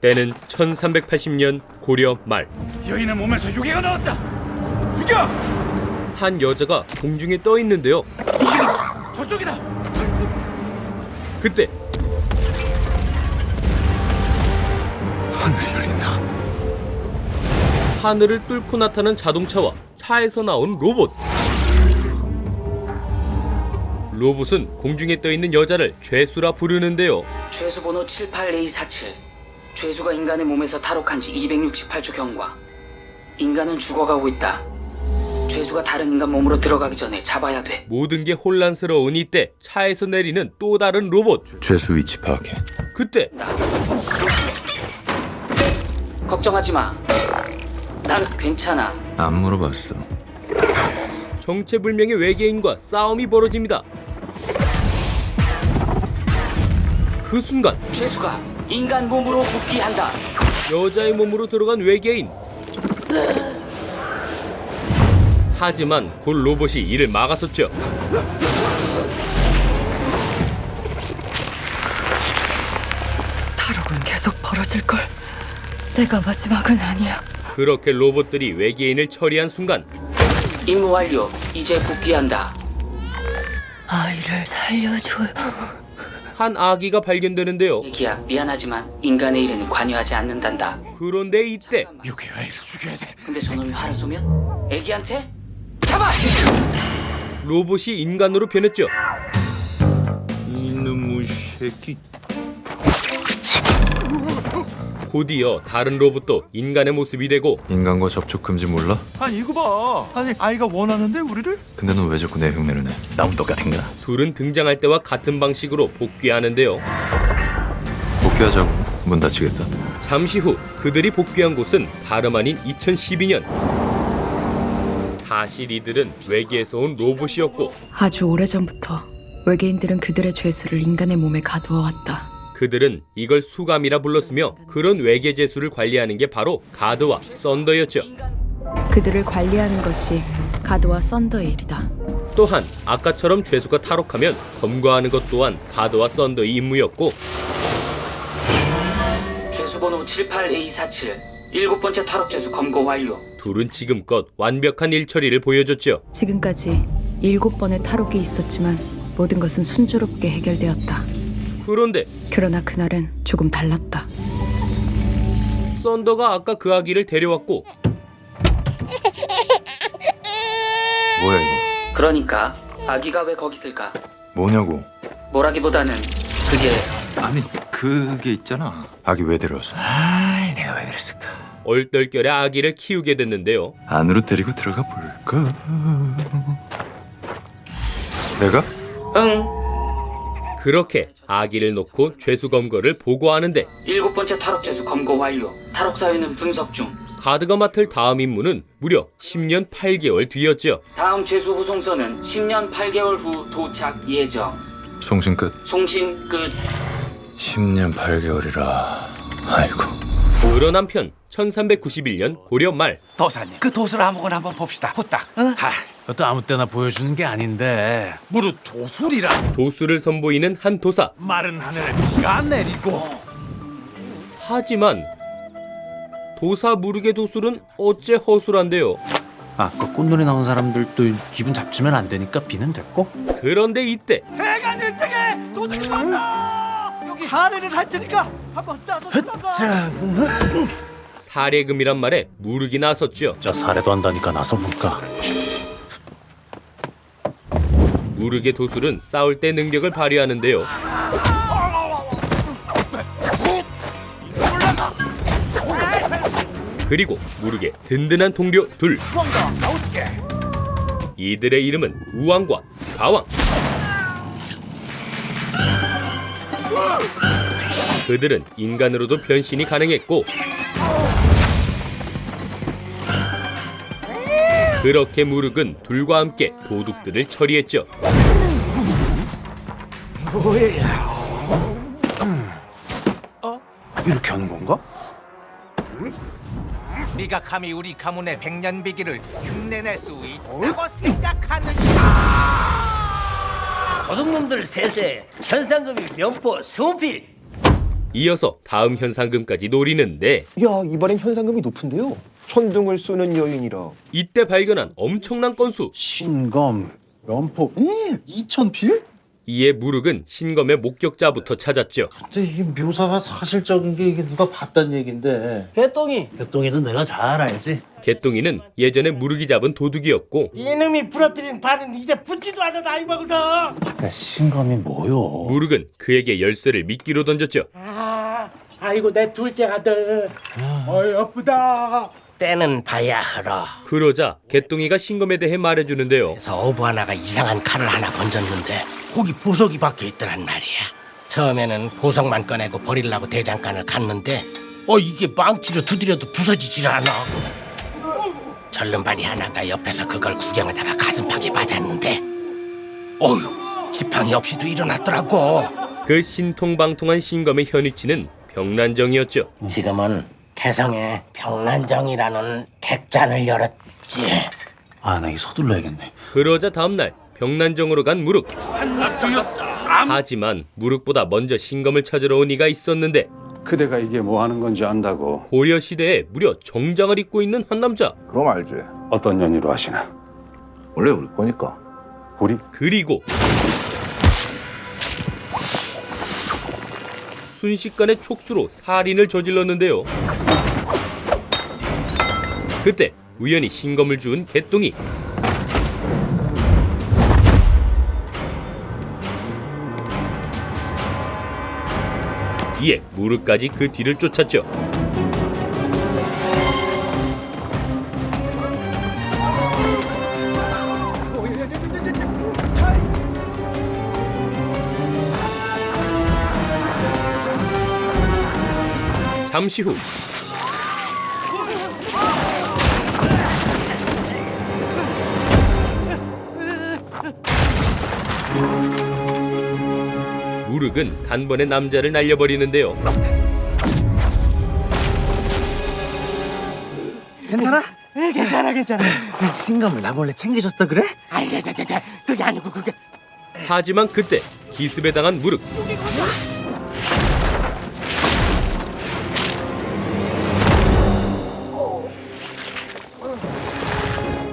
때는 1380년 고려 말. 여인의 몸에서 유괴가 나왔다. 죽여! 한 여자가 공중에 떠 있는데요. 여기다! 저쪽이다! 그때 하늘이 열린다. 하늘을 뚫고 나타난 자동차와 차에서 나온 로봇. 로봇은 공중에 떠 있는 여자를 죄수라 부르는데요. 죄수 번호 78A47. 죄수가 인간의 몸에서 탈옥한 지 268초 경과. 인간은 죽어가고 있다. 죄수가 다른 인간 몸으로 들어가기 전에 잡아야 돼. 모든 게 혼란스러운 이때 차에서 내리는 또 다른 로봇. 죄수 위치 파악해. 그때 나 걱정하지 마. 난 괜찮아. 안 물어봤어. 정체불명의 외계인과 싸움이 벌어집니다. 그 순간 죄수가 인간 몸으로 복귀한다. 여자의 몸으로 들어간 외계인. 하지만 곧 로봇이 이를 막았었죠. 탈옥은 계속 벌어질걸. 내가 마지막은 아니야. 그렇게 로봇들이 외계인을 처리한 순간 임무 완료. 이제 복귀한다. 아이를 살려줘요. 한 아기가 발견되는데요. 애기야, 미안하지만 인간의 일에는 관여하지 않는단다. 그런데 이때 유괴 아이를 죽여야 돼. 근데 저놈이 화를 쏘면 애기한테 잡아! 로봇이 인간으로 변했죠. 이놈의 새끼. 곧이어 다른 로봇도 인간의 모습이 되고 인간과 접촉 금지 몰라? 아니 이거 봐. 아니 아이가 원하는데 우리를? 근데 넌 왜 자꾸 내 흉내를 내? 나무 똑같은가? 둘은 등장할 때와 같은 방식으로 복귀하는데요. 복귀하자고. 문 닫히겠다. 잠시 후 그들이 복귀한 곳은 다름 아닌 2012년. 사실 이들은 외계에서 온 로봇이었고 아주 오래전부터 외계인들은 그들의 죄수를 인간의 몸에 가두어왔다. 그들은 이걸 수감이라 불렀으며 그런 외계 죄수를 관리하는 게 바로 가드와 썬더였죠. 그들을 관리하는 것이 가드와 썬더의 일이다. 또한 아까처럼 죄수가 탈옥하면 검거하는 것 또한 가드와 썬더의 임무였고 죄수 번호 78A47. 7번째 탈옥 죄수 검거 완료. 둘은 지금껏 완벽한 일처리를 보여줬죠. 지금까지 7번의 탈옥이 있었지만 모든 것은 순조롭게 해결되었다. 그런데 그러나 그날은 조금 달랐다. 썬더가 아까 그 아기를 데려왔고 뭐야 이거? 그러니까 아기가 왜 거기 있을까? 뭐냐고? 뭐라기보다는 그게 아니 그게 있잖아. 아기 왜 데려왔어? 아이 내가 왜 그랬을까? 얼떨결에 아기를 키우게 됐는데요. 안으로 데리고 들어가 볼까? 내가? 응. 그렇게 아기를 놓고 죄수 검거를 보고하는데 7번째 탈옥 죄수 검거 완료. 탈옥 사유는 분석 중. 가드가 맡을 다음 임무는 무려 10년 8개월 뒤였죠. 다음 죄수 후송서는 10년 8개월 후 도착 예정. 송신 끝. 송신 끝. 10년 8개월이라. 아이고. 그런 한편 1391년 고려 말 도사님 그 도수를 아무거나 한번 봅시다. 후딱. 응? 그것도 아무 때나 보여주는 게 아닌데 무릇 도술이라. 도수를 선보이는 한 도사. 마른 하늘에 비가 안 내리고. 하지만 도사 무르게 도술은 어째 허술한데요. 아까 꽃놀이 나온 사람들도 기분 잡치면 안 되니까 비는 됐고 그런데 이때 대간 1등에 도둑이 많다. 여기 사례를 할 테니까 한번 따서 들어가. 사례금이란 말에 무르기 나섰죠. 자 사례도 한다니까 나서 볼까. 무르게 도술은 싸울 때 능력을 발휘하는데요. 그리고 무르게 든든한 동료 둘. 이들의 이름은 우왕과 좌왕. 그들은 인간으로도 변신이 가능했고 그렇게 무르은 둘과 함께 도둑들을 처리했죠. 이렇게 하는 건가? 네가 감히 우리 가문의 백년비기를 흉내낼 수 있다고 생각하느냐? 도둑놈들 셋에 현상금이 면포 20필. 이어서 다음 현상금까지 노리는데 야, 이번엔 현상금이 높은데요. 천둥을 쏘는 여인이라. 이때 발견한 엄청난 건수. 신검, 면포, 2,000필? 이에 무륵은 신검의 목격자부터 찾았죠. 근데 이게 묘사가 사실적인 게 이게 누가 봤단 얘긴데. 개똥이는 내가 잘 알지. 개똥이는 예전에 무륵이 잡은 도둑이었고 이놈이 부러뜨린 발은 이제 붙지도 않아 나이거든. 그러니까 신검이 뭐요? 무륵은 그에게 열쇠를 미끼로 던졌죠. 아이고 내 둘째 아들. 어이 아프다. 때는 봐야 하라. 그러자 개똥이가 신검에 대해 말해주는데요. 그래서 어부 하나가 이상한 칼을 하나 건졌는데 거기 보석이 박혀 있더란 말이야. 처음에는 보석만 꺼내고 버리려고 대장간을 갔는데 이게 망치로 두드려도 부서지질 않아. 절름발이 하나가 옆에서 그걸 구경하다가 가슴팍에 맞았는데 어휴 지팡이 없이도 일어났더라고. 그 신통방통한 신검의 현위치는 병란정이었죠. 지금은 개성에 병란정이라는 객잔을 열었지. 아, 나 이거 서둘러야겠네. 그러자 다음날 병란정으로 간 무륵. 하지만 무륵보다 먼저 신검을 찾으러 온 이가 있었는데 그대가 이게 뭐 하는 건지 안다고. 고려 시대에 무려 정장을 입고 있는 한 남자. 그럼 알지. 어떤 연유로 하시나? 원래 우리 거니까. 우리? 그리고 순식간에 촉수로 살인을 저질렀는데요. 그때 우연히 신검을 주운 개똥이. 이에 무륵까지 그 뒤를 쫓았죠. 잠시 후 무륵은 단번에 남자를 날려버리는데요. 괜찮아? 괜찮아. 신검을 나 몰래 챙겨줬어 그래? 아이 자 그게 아니고 그게. 하지만 그때 기습에 당한 무륵.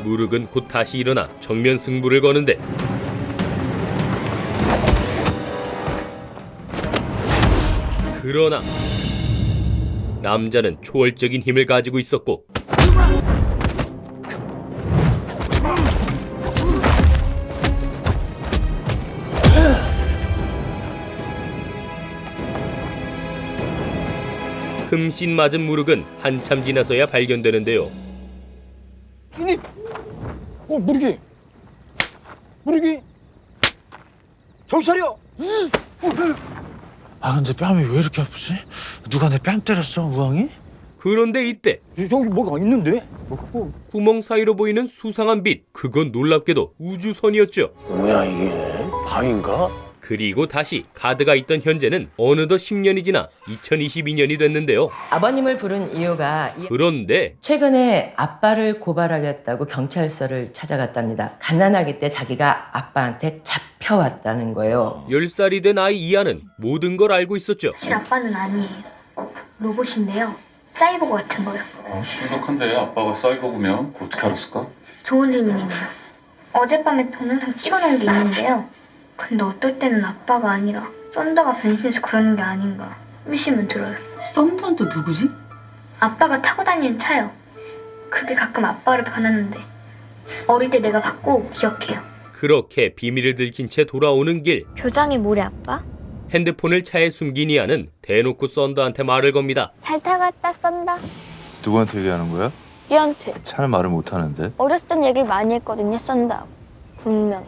무륵은 곧 다시 일어나 정면 승부를 거는데 그러나 남자는 초월적인 힘을 가지고 있었고 흠씬 맞은 무륵은 한참 지나서야 발견되는데요. 주님, 무르기, 정신 차려. 아, 근데 뺨이 왜 이렇게 아프지? 누가 내 뺨 때렸어, 우왕이? 그런데 이때 저기 뭐가 있는데? 구멍 사이로 보이는 수상한 빛, 그건 놀랍게도 우주선이었죠. 뭐야 이게? 바위인가? 그리고 다시 가드가 있던 현재는 어느덧 10년이 지나 2022년이 됐는데요. 아버님을 부른 이유가 그런데 최근에 아빠를 고발하겠다고 경찰서를 찾아갔답니다. 갓난아기 때 자기가 아빠한테 잡혀왔다는 거예요. 10살이 된 아이 이하는 모든 걸 알고 있었죠. 사실 아빠는 아니에요. 로봇인데요. 사이보그 같은 거요. 신박한데 아빠가 사이보그면 어떻게 알았을까? 좋은 재민이네요. 어젯밤에 동영상 찍어놓은 게 있는데요. 근데 어떨 때는 아빠가 아니라 썬더가 변신해서 그러는 게 아닌가 의심은 들어요. 썬더는 또 누구지? 아빠가 타고 다니는 차요. 그게 가끔 아빠를 반하는데 어릴 때 내가 봤고 기억해요. 그렇게 비밀을 들킨 채 돌아오는 길, 교장이 뭐래 아빠? 핸드폰을 차에 숨긴 이하는 대놓고 썬더한테 말을 겁니다. 잘 타갔다 썬더. 누구한테 얘기하는 거야? 리한테. 잘 말을 못하는데. 어렸을 땐 얘기를 많이 했거든요 썬더. 분명.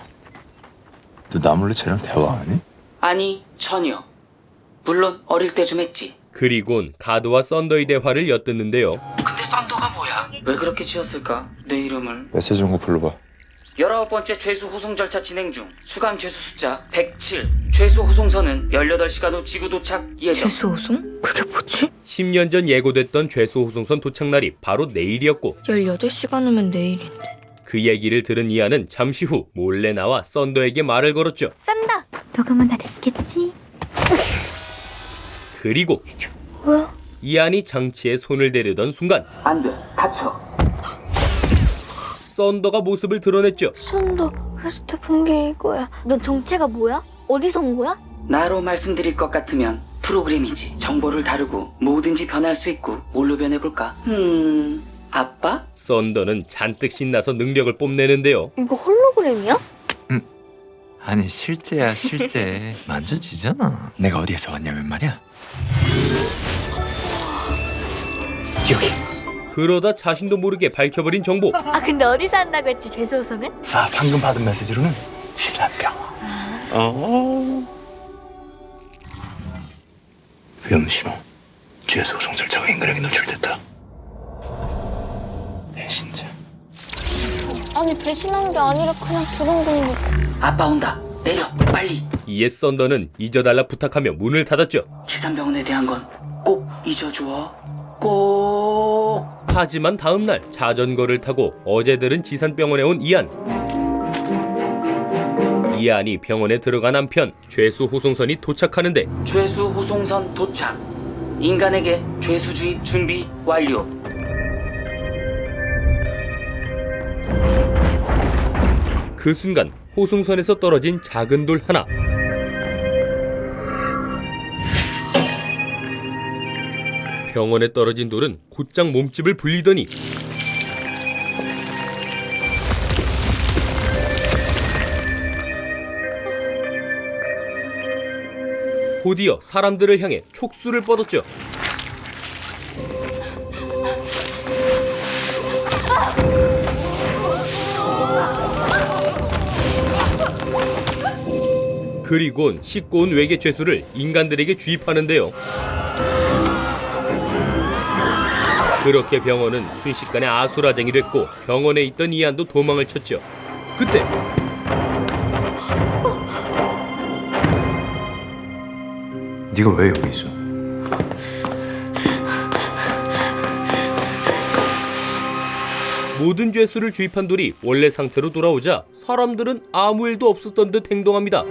너 나 몰래 쟤랑 대화하니? 아니 전혀. 물론 어릴 때 좀 했지. 그리곤 가드와 썬더의 대화를 엿듣는데요. 근데 썬더가 뭐야? 왜 그렇게 지었을까? 내 이름을. 메시지 온 거 불러봐. 19번째 죄수 호송 절차 진행 중. 수감 죄수 숫자 107. 죄수 호송선은 18시간 후 지구 도착 예정. 죄수 호송? 그게 뭐지? 10년 전 예고됐던 죄수 호송선 도착 날이 바로 내일이었고 18시간 후면 내일인데. 그 얘기를 들은 이하는 잠시 후 몰래 나와 썬더에게 말을 걸었죠. 썬더. 녹음은 다 됐겠지? 그리고 뭐야? 이안이 장치에 손을 대려던 순간 안 돼. 다쳐. 썬더가 모습을 드러냈죠. 썬더 레스트 본 게 이거야. 넌 정체가 뭐야? 어디서 온 거야? 나로 말씀드릴 것 같으면 프로그램이지. 정보를 다루고 뭐든지 변할 수 있고 뭘로 변해볼까? 아빠? 썬더는 잔뜩 신나서 능력을 뽐내는데요. 이거 홀로그램이야? 아니 실제야 실제. 만져지잖아. 내가 어디에서 왔냐면 말이야. 여기. 그러다 자신도 모르게 밝혀버린 정보. 아 근데 어디서 한다고 했지 재수호성은? 아 방금 받은 메시지로는 지산병. 위험신호. 죄소송 절차가 인간에게 노출됐다. 배신자. 아니 배신한 게 아니라 그냥 들은 건데. 아빠 온다. 내려. 빨리. 이에 썬더는 잊어달라 부탁하며 문을 닫았죠. 지산병원에 대한 건 꼭 잊어줘. 꼭. 하지만 다음날 자전거를 타고 어제 들은 지산병원에 온 이안. 이안이 병원에 들어간 한편 죄수 호송선이 도착하는데 죄수 호송선 도착. 인간에게 죄수 주입 준비 완료. 그 순간 호송선에서 떨어진 작은 돌 하나. 병원에 떨어진 돌은 곧장 몸집을 불리더니 곧이어 사람들을 향해 촉수를 뻗었죠. 그리곤 씻고 온 외계 죄수를 인간들에게 주입하는데요. 그렇게 병원은 순식간에 아수라장이 됐고 병원에 있던 이안도 도망을 쳤죠. 그때 네가 왜 여기 있어? 모든 죄수를 주입한 돌이 원래 상태로 돌아오자 사람들은 아무 일도 없었던 듯 행동합니다.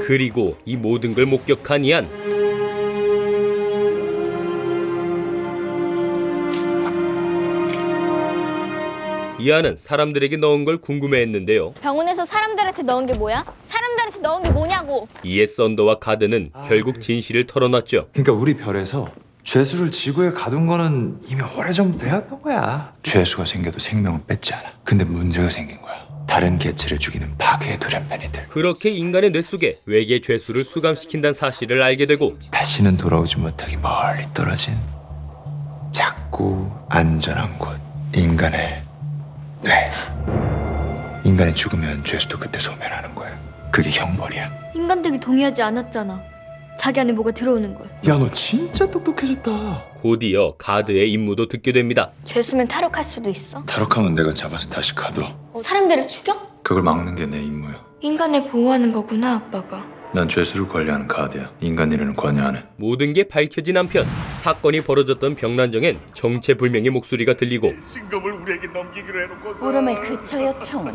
그리고 이 모든 걸 목격한 이안. 이안은 사람들에게 넣은 걸 궁금해했는데요. 병원에서 사람들한테 넣은 게 뭐야? 사람들한테 넣은 게 뭐냐고. 이에 썬더와 가드는 결국 진실을 털어놨죠. 그러니까 우리 별에서 죄수를 지구에 가둔 거는 이미 오래전부터 해왔던 거야. 죄수가 생겨도 생명은 뺏지 않아. 근데 문제가 생긴 거야. 다른 개체를 죽이는 파괴의 돌연변이들. 그렇게 인간의 뇌 속에 외계 죄수를 수감시킨다는 사실을 알게 되고 다시는 돌아오지 못하기 멀리 떨어진 작고 안전한 곳. 인간의 뇌. 인간이 죽으면 죄수도 그때 소멸하는 거야. 그게 형벌이야. 인간들이 동의하지 않았잖아. 자기 안에 뭐가 들어오는 걸. 야, 너 진짜 똑똑해졌다. 곧이어 가드의 임무도 듣게 됩니다. 죄수면 탈옥할 수도 있어. 탈옥하면 내가 잡아서 다시 가둬. 사람들을 죽여? 그걸 막는 게 내 임무야. 인간을 보호하는 거구나 아빠가. 난 죄수를 관리하는 가드야. 인간 일에는 관여 안 해. 모든 게 밝혀진 한편 사건이 벌어졌던 병란정엔 정체불명의 목소리가 들리고 신검을 우리에게 넘기기로 해놓고 울음을 그쳐요 총은.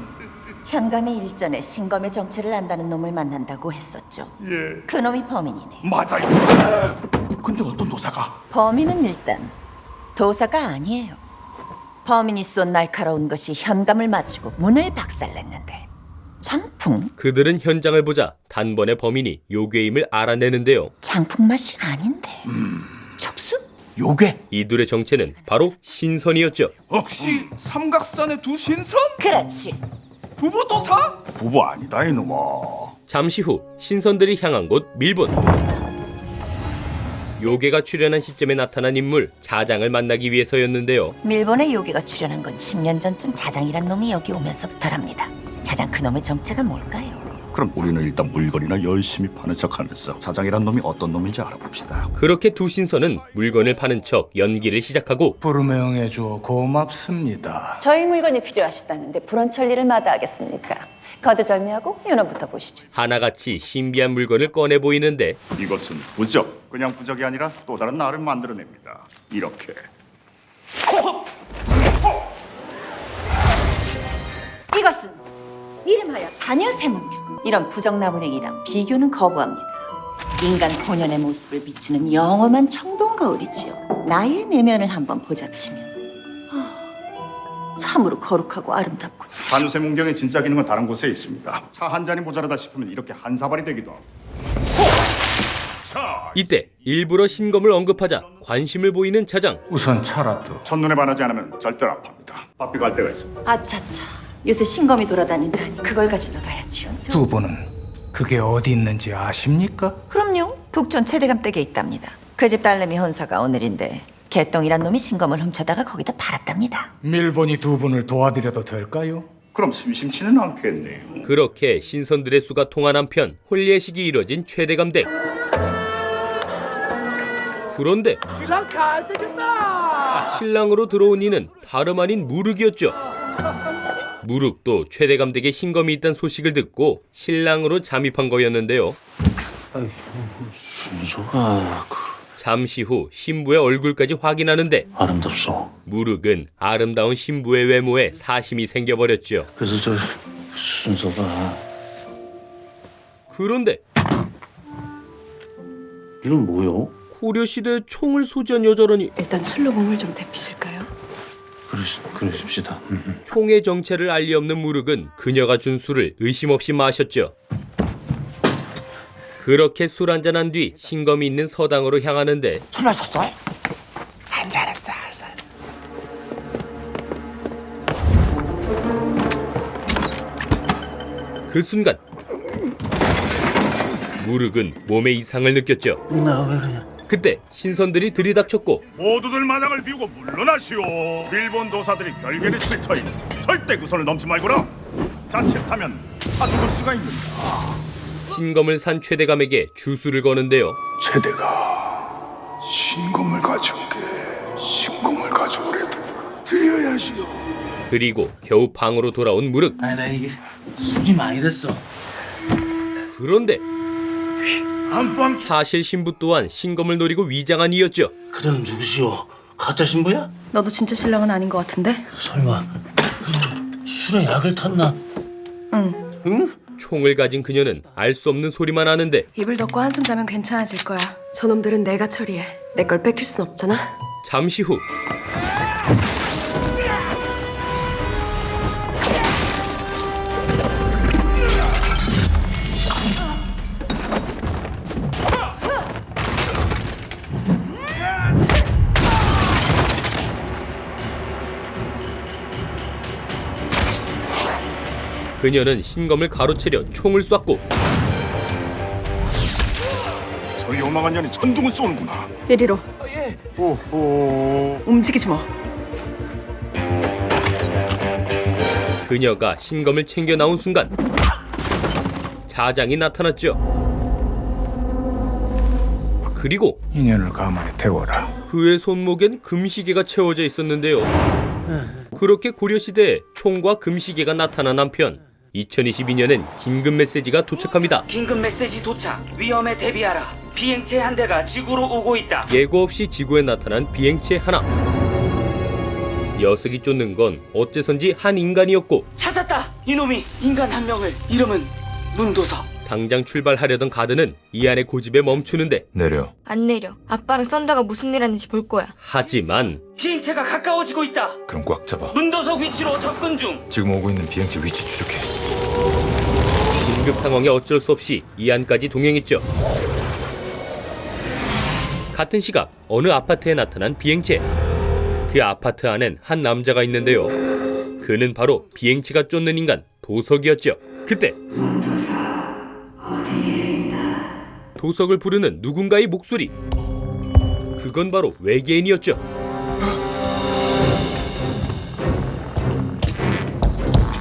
현감의 일전에 신검의 정체를 안다는 놈을 만난다고 했었죠. 예. 그 놈이 범인이네. 맞아요. 근데 어떤 도사가? 범인은 일단 도사가 아니에요. 범인이 쏜 날카로운 것이 현감을 맞추고 문을 박살냈는데 장풍? 그들은 현장을 보자 단번에 범인이 요괴임을 알아내는데요. 장풍 맛이 아닌데. 촉수? 요괴? 이둘의 정체는 바로 신선이었죠. 혹시 삼각산의 두 신선? 그렇지. 부부 도사? 부부 아니다 이놈아. 잠시 후 신선들이 향한 곳 밀본. 요괴가 출연한 시점에 나타난 인물 자장을 만나기 위해서였는데요. 밀본의 요괴가 출연한 건 10년 전쯤 자장이란 놈이 여기 오면서부터랍니다. 자장 그놈의 정체가 뭘까요? 그럼 우리는 일단 물건이나 열심히 파는 척하면서 자장이란 놈이 어떤 놈인지 알아봅시다. 그렇게 두 신선은 물건을 파는 척 연기를 시작하고 부름에 응해줘 고맙습니다. 저희 물건이 필요하시다는데 불원 천리를 마다하겠습니까? 거두절미하고 윤호부터 보시죠. 하나같이 신비한 물건을 꺼내 보이는데 이것은 부적. 그냥 부적이 아니라 또 다른 나를 만들어냅니다. 이렇게. 이것은 이름하여 단유세문교. 이런 부적나무랭이랑 비교는 거부합니다. 인간 본연의 모습을 비추는 영험한 청동 거울이지요. 나의 내면을 한번 보자치면 참으로 거룩하고 아름답고. 반우세 문경의 진짜 기능은 다른 곳에 있습니다. 차 한 잔이 모자라다 싶으면 이렇게 한 사발이 되기도 하고. 이때 일부러 신검을 언급하자 관심을 보이는 차장. 우선 차라도 첫눈에 반하지 않으면 절대로 안 팝니다. 바삐 갈 때가 있습니다. 아차차, 요새 신검이 돌아다닌다니 그걸 가지러 가야지요. 두 분은 그게 어디 있는지 아십니까? 그럼요. 북촌 최대감 댁에 있답니다. 그 집 딸내미 혼사가 오늘인데 개똥이란 놈이 신검을 훔쳐다가 거기다 팔았답니다. 밀본이 두 분을 도와드려도 될까요? 그럼 심심치는 않겠네요. 그렇게 신선들의 수가 통한 한편 혼례식이 이뤄진 최대감 댁. 그런데 신랑 잘생겼다. 신랑으로 들어온 이는 다름 아닌 무륵이었죠. 무륵도 최대감 댁에 신검이 있다는 소식을 듣고 신랑으로 잠입한 거였는데요. 순서가 잠시 후 신부의 얼굴까지 확인하는데 아름답소. 무륵은 아름다운 신부의 외모에 사심이 생겨버렸죠. 그래서 저 순서가 그런데 이건 뭐요? 고려시대에 총을 소지한 여자라니. 일단 술로 몸을 좀 데피실까요? 그러십시다. 총의 정체를 알리 없는 무륵은 그녀가 준 술을 의심 없이 마셨죠. 그렇게 술 한잔한 뒤 신검이 있는 서당으로 향하는데 술 마셨어? 한잔 했어. 그 순간 무륵은 몸에 이상을 느꼈죠. 나 왜 그러냐? 그때 신선들이 들이닥쳤고 모두들 마당을 비우고 물러나시오. 일본 도사들이 결계를 뱉어있는 절대 그 선을 넘지 말거라. 자칫하면 사죽을 수가 있는다. 신검을 산 최대감에게 주술을 거는데요. 최대가 신검을 가져온 게 신검을 가져오래도 드려야지요. 그리고 겨우 방으로 돌아온 무륵. 아니 나 이게 술이 많이 됐어. 그런데 사실 신부 또한 신검을 노리고 위장한 이였죠. 그럼 누구시오? 가짜 신부야? 너도 진짜 신랑은 아닌 것 같은데? 설마 술에 약을 탔나? 응. 총을 가진 그녀는 알 수 없는 소리만 하는데 입을 덮고 한숨 자면 괜찮아질 거야. 저놈들은 내가 처리해. 내 걸 뺏길 순 없잖아. 잠시 후 그녀는 신검을 가로채려 총을 쐈고 저 요망한 년이 천둥을 쏘는구나. 이리로. 오호. 움직이지 마. 그녀가 신검을 챙겨 나온 순간 자장이 나타났죠. 그리고 인연을 가만히 태워라. 그의 손목엔 금시계가 채워져 있었는데요. 그렇게 고려시대에 총과 금시계가 나타난 한편 2022년엔 긴급 메시지가 도착합니다. 긴급 메시지 도착. 위험에 대비하라. 비행체 한 대가 지구로 오고 있다. 예고 없이 지구에 나타난 비행체 하나. 녀석이 쫓는 건 어째선지 한 인간이었고 찾았다. 이놈이 인간 한 명을. 이름은 문도석. 당장 출발하려던 가드는 이 안의 고집에 멈추는데 내려. 안 내려. 아빠랑 썬다가 무슨 일 하는지 볼 거야. 하지만 비행체가 가까워지고 있다. 그럼 꽉 잡아. 문도석 위치로 접근 중. 지금 오고 있는 비행체 위치 추적해. 긴급 상황에 어쩔 수 없이 이 안까지 동행했죠. 같은 시각 어느 아파트에 나타난 비행체. 그 아파트 안엔 한 남자가 있는데요. 그는 바로 비행체가 쫓는 인간 도석이었죠. 그때 도석을 부르는 누군가의 목소리. 그건 바로 외계인이었죠.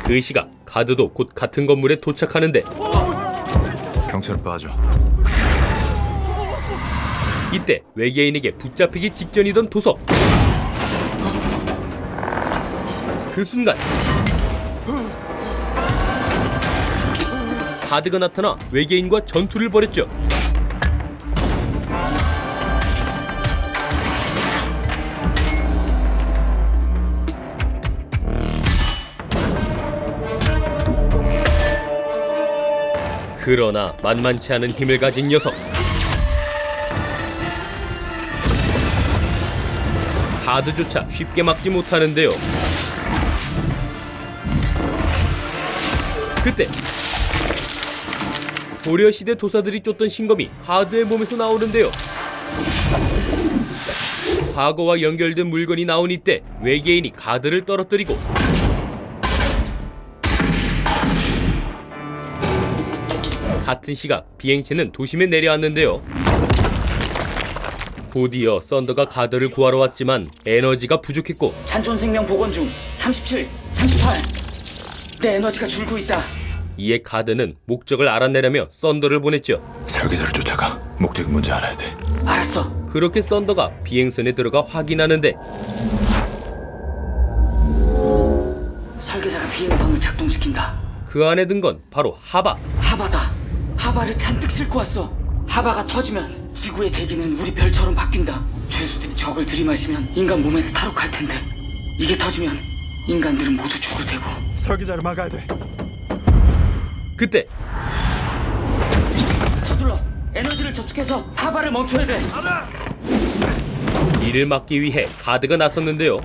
그 시각 가드도 곧 같은 건물에 도착하는데 경찰 빠져. 이때 외계인에게 붙잡히기 직전이던 도석. 그 순간 가드가 나타나 외계인과 전투를 벌였죠. 그러나 만만치 않은 힘을 가진 녀석. 카드조차 쉽게 막지 못하는데요. 그때 고려시대 도사들이 쫓던 신검이 카드의 몸에서 나오는데요. 과거와 연결된 물건이 나온 이때 외계인이 카드를 떨어뜨리고 같은 시각 비행체는 도심에 내려왔는데요. 곧이어 썬더가 카드를 구하러 왔지만 에너지가 부족했고 잔존생명 복원 중 37, 38. 내 에너지가 줄고 있다. 이에 카드는 목적을 알아내려며 썬더를 보냈죠. 설계자를 쫓아가. 목적이 뭔지 알아야 돼. 알았어. 그렇게 썬더가 비행선에 들어가 확인하는데 설계자가 비행선을 작동시킨다. 그 안에 든 건 바로 하바. 하바다. 하바를 잔뜩 싣고 왔어. 하바가 터지면 지구의 대기는 우리 별처럼 바뀐다. 죄수들이 적을 들이마시면 인간 몸에서 탈옥할 텐데 이게 터지면 인간들은 모두 죽을 테고. 설계자를 막아야 돼. 그때 서둘러. 에너지를 접속해서 하바를 멈춰야 돼. 이를 막기 위해 카드가 나섰는데요.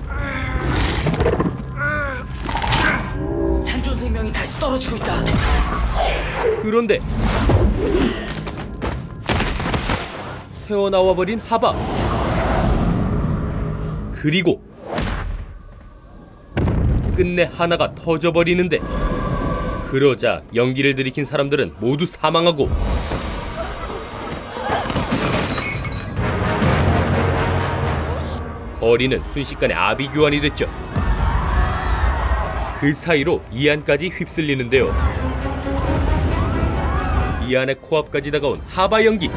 잔존 생명이 다시 떨어지고 있다. 그런데 새어나와버린 하바. 그리고 끝내 하나가 터져버리는데 그러자 연기를 들이킨 사람들은 모두 사망하고 거리는 순식간에 아비규환이 됐죠. 그 사이로 이안까지 휩쓸리는데요. 이안의 코앞까지 다가온 하바 연기.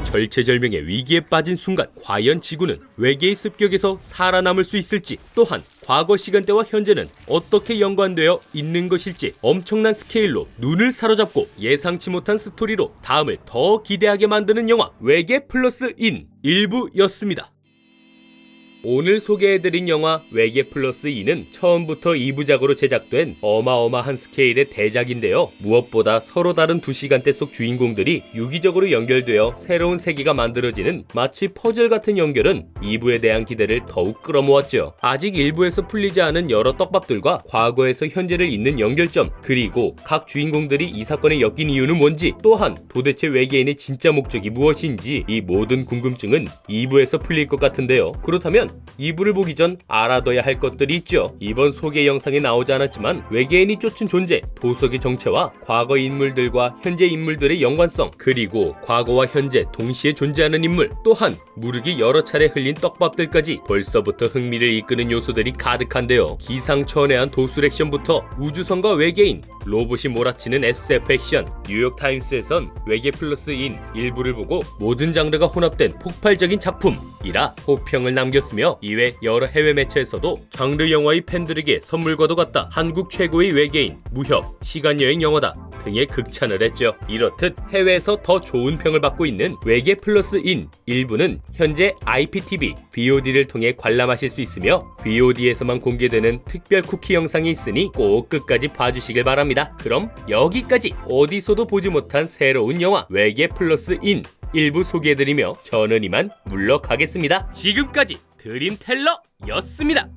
절체절명의 위기에 빠진 순간 과연 지구는 외계의 습격에서 살아남을 수 있을지, 또한 과거 시간대와 현재는 어떻게 연관되어 있는 것일지 엄청난 스케일로 눈을 사로잡고 예상치 못한 스토리로 다음을 더 기대하게 만드는 영화 외계 플러스 인 일부였습니다. 오늘 소개해드린 영화 외계 플러스 2는 처음부터 2부작으로 제작된 어마어마한 스케일의 대작인데요. 무엇보다 서로 다른 두 시간대 속 주인공들이 유기적으로 연결되어 새로운 세계가 만들어지는 마치 퍼즐 같은 연결은 2부에 대한 기대를 더욱 끌어모았죠. 아직 1부에서 풀리지 않은 여러 떡밥들과 과거에서 현재를 잇는 연결점, 그리고 각 주인공들이 이 사건에 엮인 이유는 뭔지, 또한 도대체 외계인의 진짜 목적이 무엇인지, 이 모든 궁금증은 2부에서 풀릴 것 같은데요. 그렇다면 2부를 보기 전 알아둬야 할 것들이 있죠. 이번 소개 영상에 나오지 않았지만 외계인이 쫓은 존재, 도석의 정체와 과거 인물들과 현재 인물들의 연관성, 그리고 과거와 현재 동시에 존재하는 인물, 또한 무르기 여러 차례 흘린 떡밥들까지 벌써부터 흥미를 이끄는 요소들이 가득한데요. 기상천외한 도술 액션부터 우주선과 외계인, 로봇이 몰아치는 SF 액션, 뉴욕타임스에선 외계 플러스 인 일부를 보고 모든 장르가 혼합된 폭발적인 작품이라 호평을 남겼으며, 이외 여러 해외 매체에서도 장르 영화의 팬들에게 선물과도 같다, 한국 최고의 외계인, 무협, 시간여행 영화다 등의 극찬을 했죠. 이렇듯 해외에서 더 좋은 평을 받고 있는 외계 플러스 인 일부는 현재 IPTV, VOD를 통해 관람하실 수 있으며 VOD에서만 공개되는 특별 쿠키 영상이 있으니 꼭 끝까지 봐주시길 바랍니다. 그럼 여기까지 어디서도 보지 못한 새로운 영화 외계 플러스 인 일부 소개해드리며 저는 이만 물러가겠습니다. 지금까지 드림텔러였습니다.